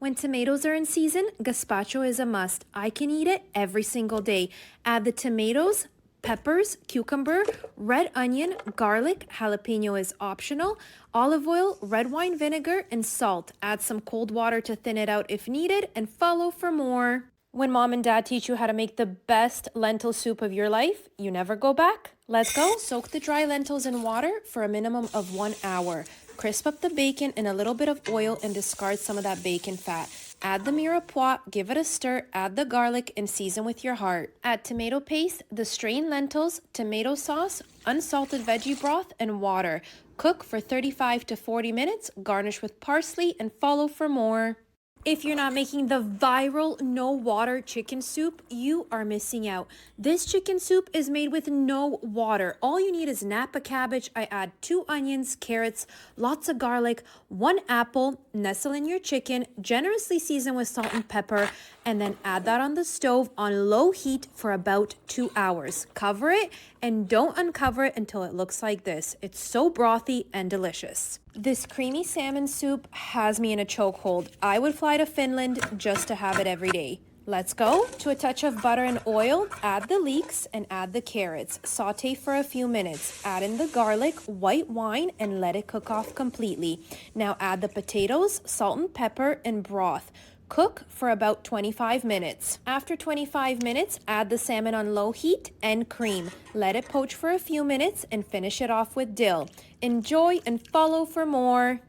When tomatoes are in season, gazpacho is a must. I can eat it every single day. Add the tomatoes, peppers, cucumber, red onion, garlic, jalapeno is optional, olive oil, red wine vinegar, and salt. Add some cold water to thin it out if needed, and follow for more. When mom and dad teach you how to make the best lentil soup of your life, you never go back. Let's go. Soak the dry lentils in water for a minimum of 1 hour. Crisp up the bacon in a little bit of oil and discard some of that bacon fat. Add the mirepoix, give it a stir, add the garlic, and season with your heart. Add tomato paste, the strained lentils, tomato sauce, unsalted veggie broth, and water. Cook for 35 to 40 minutes, garnish with parsley, and follow for more. If you're not making the viral no water chicken soup, you are missing out. This chicken soup is made with no water. All you need is Napa cabbage. I add 2 onions, carrots, lots of garlic, 1 apple, nestle in your chicken, generously season with salt and pepper, and then add that on the stove on low heat for about 2 hours. Cover it and don't uncover it until it looks like this. It's so brothy and delicious. This creamy salmon soup has me in a chokehold. I would fly to Finland just to have it every day. Let's go. To a touch of butter and oil, add the leeks and add the carrots. Saute for a few minutes. Add in the garlic, white wine, and let it cook off completely. Now add the potatoes, salt and pepper, and broth. Cook for about 25 minutes. After 25 minutes, add the salmon on low heat and cream. Let it poach for a few minutes and finish it off with dill. Enjoy and follow for more.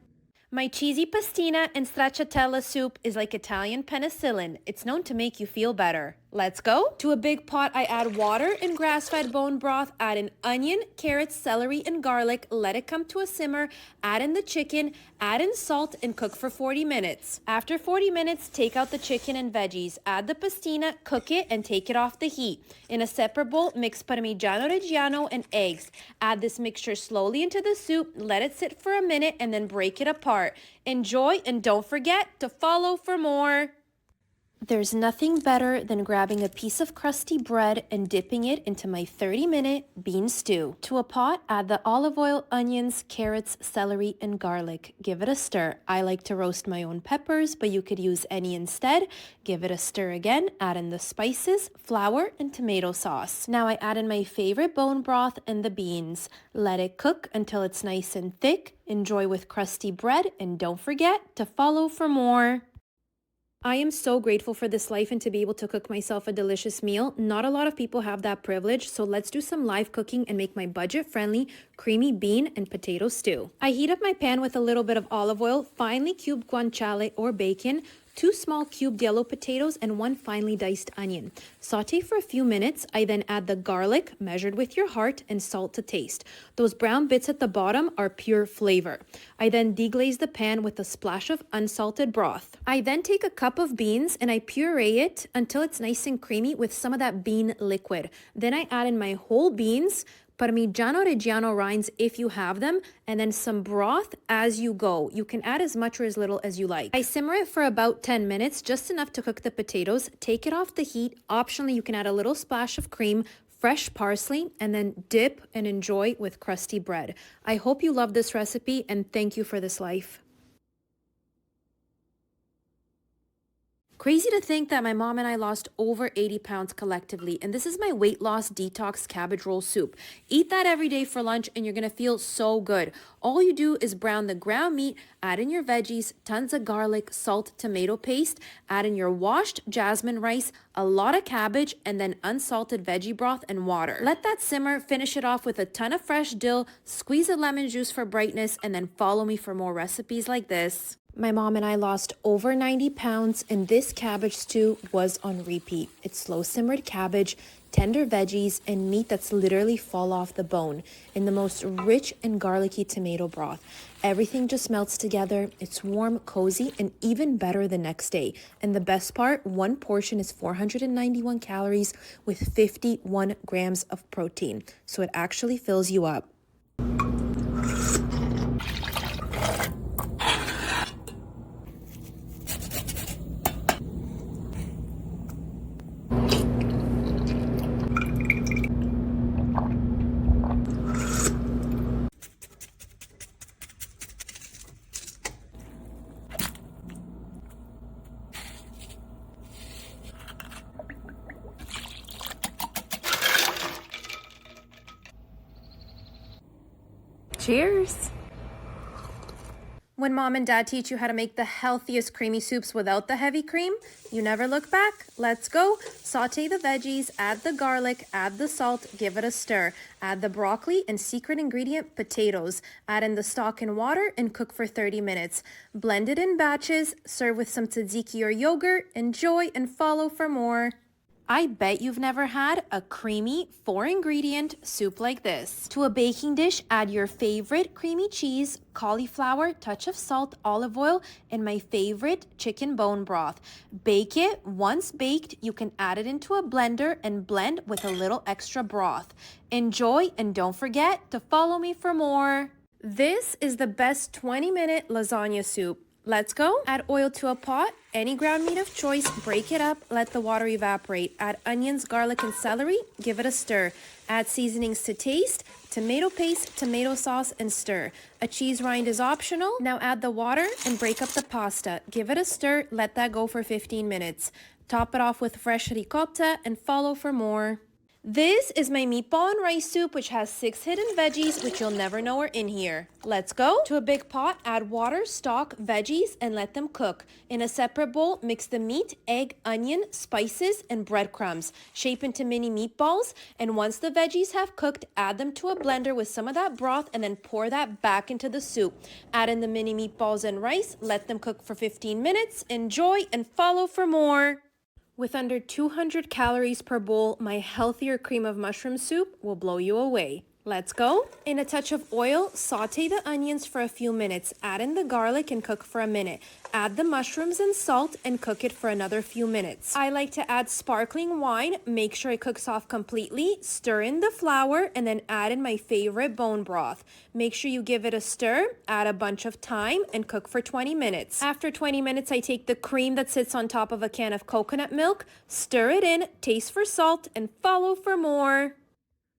My cheesy pastina and stracciatella soup is like Italian penicillin. It's known to make you feel better. Let's go. To a big pot, I add water and grass-fed bone broth. Add in onion, carrots, celery, and garlic. Let it come to a simmer. Add in the chicken. Add in salt and cook for 40 minutes. After 40 minutes, take out the chicken and veggies. Add the pastina, cook it, and take it off the heat. In a separate bowl, mix Parmigiano Reggiano and eggs. Add this mixture slowly into the soup. Let it sit for a minute and then break it apart. Enjoy and don't forget to follow for more. There's nothing better than grabbing a piece of crusty bread and dipping it into my 30-minute bean stew. To a pot, add the olive oil, onions, carrots, celery, and garlic. Give it a stir. I like to roast my own peppers, but you could use any instead. Give it a stir again. Add in the spices, flour, and tomato sauce. Now I add in my favorite bone broth and the beans. Let it cook until it's nice and thick. Enjoy with crusty bread, and don't forget to follow for more. I am so grateful for this life and to be able to cook myself a delicious meal. Not a lot of people have that privilege, so let's do some live cooking and make my budget-friendly creamy bean and potato stew. I heat up my pan with a little bit of olive oil, finely cubed guanciale or bacon, 2 small cubed yellow potatoes, and 1 finely diced onion. Saute for a few minutes. I then add the garlic, measured with your heart, and salt to taste. Those brown bits at the bottom are pure flavor. I then deglaze the pan with a splash of unsalted broth. I then take a cup of beans and I puree it until it's nice and creamy with some of that bean liquid. Then I add in my whole beans, Parmigiano Reggiano rinds if you have them, and then some broth as you go. You can add as much or as little as you like. I simmer it for about 10 minutes, just enough to cook the potatoes. Take it off the heat. Optionally, you can add a little splash of cream, fresh parsley, and then dip and enjoy with crusty bread. I hope you love this recipe, and thank you for this life. Crazy to think that my mom and I lost over 80 pounds collectively, and this is my weight loss detox cabbage roll soup. Eat that every day for lunch and you're gonna feel so good. All you do is brown the ground meat, add in your veggies, tons of garlic, salt, tomato paste, add in your washed jasmine rice, a lot of cabbage, and then unsalted veggie broth and water. Let that simmer, finish it off with a ton of fresh dill, squeeze a lemon juice for brightness, and then follow me for more recipes like this. My mom and I lost over 90 pounds, and this cabbage stew was on repeat. It's slow simmered cabbage, tender veggies, and meat that's literally fall off the bone in the most rich and garlicky tomato broth. Everything just melts together. It's warm, cozy, and even better the next day. And the best part, one portion is 491 calories with 51 grams of protein. So it actually fills you up. Cheers! When mom and dad teach you how to make the healthiest creamy soups without the heavy cream, you never look back. Let's go. Saute the veggies, add the garlic, add the salt, give it a stir. Add the broccoli and secret ingredient, potatoes. Add in the stock and water and cook for 30 minutes. Blend it in batches, serve with some tzatziki or yogurt. Enjoy and follow for more. I bet you've never had a creamy 4-ingredient soup like this. To a baking dish, add your favorite creamy cheese, cauliflower, touch of salt, olive oil, and my favorite chicken bone broth. Bake it. Once baked, you can add it into a blender and blend with a little extra broth. Enjoy and don't forget to follow me for more. This is the best 20-minute lasagna soup. Let's go. Add oil to a pot, any ground meat of choice, break it up, let the water evaporate. Add onions, garlic, and celery, give it a stir. Add seasonings to taste, tomato paste, tomato sauce, and stir. A cheese rind is optional. Now add the water and break up the pasta. Give it a stir, let that go for 15 minutes. Top it off with fresh ricotta and follow for more. This is my meatball and rice soup, which has 6 hidden veggies, which you'll never know are in here. Let's go. To a big pot, add water, stock, veggies, and let them cook. In a separate bowl, mix the meat, egg, onion, spices, and breadcrumbs. Shape into mini meatballs, and once the veggies have cooked, add them to a blender with some of that broth, and then pour that back into the soup. Add in the mini meatballs and rice, let them cook for 15 minutes. Enjoy and follow for more. With under 200 calories per bowl, my healthier cream of mushroom soup will blow you away. Let's go. In a touch of oil, saute the onions for a few minutes. Add in the garlic and cook for a minute. Add the mushrooms and salt and cook it for another few minutes. I like to add sparkling wine. Make sure it cooks off completely. Stir in the flour and then add in my favorite bone broth. Make sure you give it a stir, add a bunch of thyme, and cook for 20 minutes. After 20 minutes, I take the cream that sits on top of a can of coconut milk, stir it in, taste for salt, and follow for more.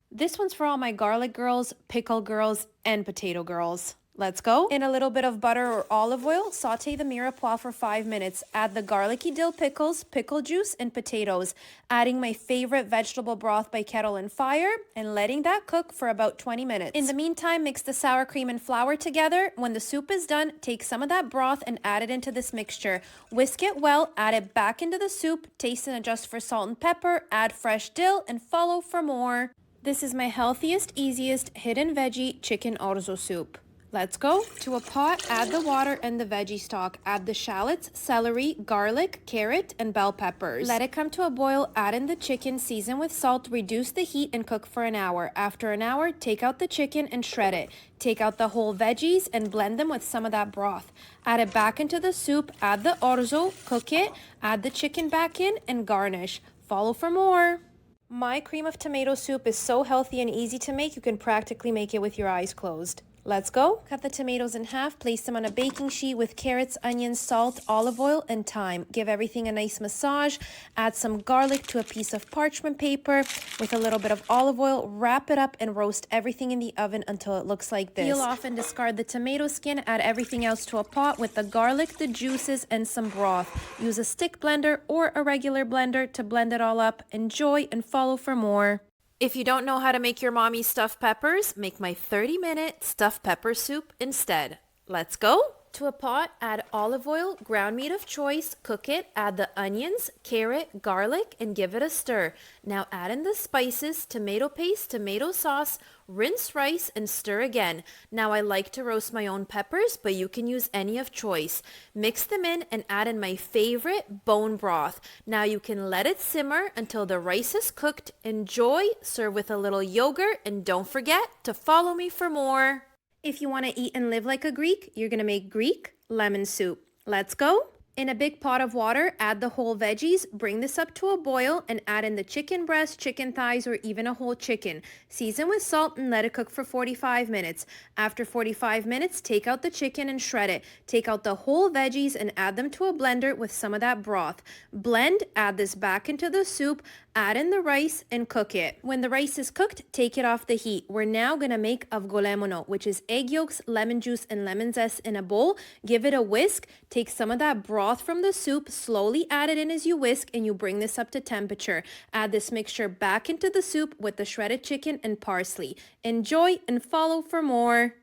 This one's for all my garlic girls, pickle girls, and potato girls. Let's go. In a little bit of butter or olive oil, saute the mirepoix for 5 minutes. Add the garlicky dill pickles, pickle juice, and potatoes. Adding my favorite vegetable broth by Kettle and Fire and letting that cook for about 20 minutes. In the meantime, mix the sour cream and flour together. When the soup is done, take some of that broth and add it into this mixture. Whisk it well, add it back into the soup, taste and adjust for salt and pepper, add fresh dill, and follow for more. This is my healthiest, easiest hidden veggie chicken orzo soup. Let's go. To a pot, add the water and the veggie stock. Add the shallots, celery, garlic, carrot, and bell peppers. Let it come to a boil, add in the chicken, season with salt, reduce the heat, and cook for an hour. After an hour, take out the chicken and shred it. Take out the whole veggies and blend them with some of that broth. Add it back into the soup, add the orzo, cook it, add the chicken back in, and garnish. Follow for more. My cream of tomato soup is so healthy and easy to make, you can practically make it with your eyes closed. Let's go. Cut the tomatoes in half, place them on a baking sheet with carrots, onions, salt, olive oil, and thyme. Give everything a nice massage. Add some garlic to a piece of parchment paper with a little bit of olive oil. Wrap it up and roast everything in the oven until it looks like this. Peel off and discard the tomato skin. Add everything else to a pot with the garlic, the juices, and some broth. Use a stick blender or a regular blender to blend it all up. Enjoy and follow for more. If you don't know how to make your mommy's stuffed peppers, make my 30-minute stuffed pepper soup instead. Let's go. To a pot, add olive oil, ground meat of choice, cook it, add the onions, carrot, garlic, and give it a stir. Now add in the spices, tomato paste, tomato sauce, rinse rice, and stir again. Now I like to roast my own peppers, but you can use any of choice. Mix them in and add in my favorite bone broth. Now you can let it simmer until the rice is cooked. Enjoy, serve with a little yogurt, and don't forget to follow me for more. If you want to eat and live like a Greek, you're going to make Greek lemon soup. Let's go. In a big pot of water, add the whole veggies, bring this up to a boil, and add in the chicken breast, chicken thighs, or even a whole chicken. Season with salt and let it cook for 45 minutes. After 45 minutes, take out the chicken and shred it. Take out the whole veggies and add them to a blender with some of that broth. Blend, add this back into the soup, add in the rice, and cook it. When the rice is cooked, take it off the heat. We're now going to make avgolemono, which is egg yolks, lemon juice, and lemon zest in a bowl. Give it a whisk. Take some of that broth from the soup, slowly add it in as you whisk, and you bring this up to temperature. Add this mixture back into the soup with the shredded chicken and parsley. Enjoy and follow for more.